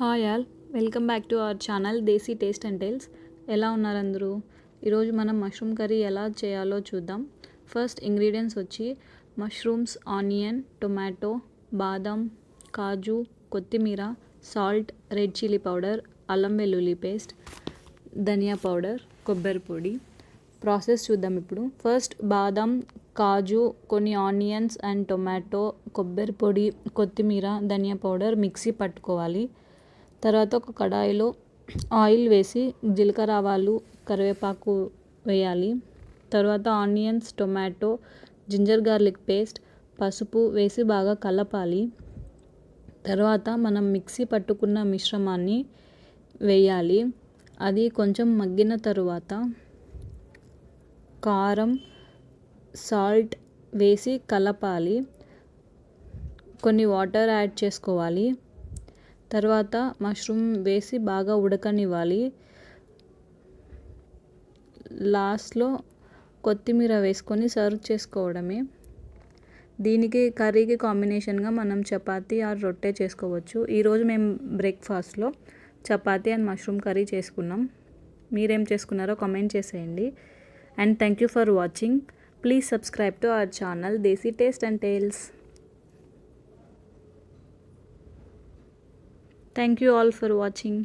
Hi all, welcome back to our channel Desi taste and tales. ఎలా ఉన్నారు అందరూ? ఈరోజు మనం మష్రూమ్ కర్రీ ఎలా చేయాలో చూద్దాం. ఫస్ట్ ఇంగ్రీడియంట్స్ వచ్చి మష్రూమ్స్, ఆనియన్, టొమాటో, బాదం, కాజు, కొత్తిమీర, సాల్ట్, రెడ్ చిల్లీ పౌడర్, అల్లం వెల్లుల్లి పేస్ట్, ధనియా పౌడర్, కొబ్బరి పొడి. ప్రాసెస్ చూద్దాం ఇప్పుడు. ఫస్ట్ బాదం, కాజు, కొన్ని ఆనియన్స్ అండ్ టొమాటో, కొబ్బరి పొడి, కొత్తిమీర, ధనియా పౌడర్ మిక్సీ పట్టుకోవాలి. తర్వాత ఒక కడాయిలో ఆయిల్ వేసి జీలకర్ర, ఆవాలు, కరివేపాకు వేయాలి. తర్వాత onions, tomato, ginger garlic paste, పసుపు వేసి బాగా కలపాలి. తర్వాత మనం మిక్సీ పట్టుకున్న మిశ్రమాన్ని వేయాలి. అది కొంచెం మగ్గిన తరువాత కారం, సాల్ట్ వేసి కలపాలి. కొన్ని వాటర్ యాడ్ చేసుకోవాలి. తర్వాత మష్రూమ్ వేసి బాగా ఉడకనివ్వాలి. లాస్ట్లో కొత్తిమీర వేసుకొని సర్వ్ చేసుకోవడమే. దీనికి కర్రీకి కాంబినేషన్గా మనం చపాతీ ఆర్ రొట్టె చేసుకోవచ్చు. ఈరోజు మేము బ్రేక్ఫాస్ట్లో చపాతీ అండ్ మష్రూమ్ కర్రీ చేసుకున్నాం. మీరేం చేసుకున్నారో కామెంట్ చేసేయండి. And thank you for watching. Please subscribe to our channel Desi taste and tales. Thank you all for watching.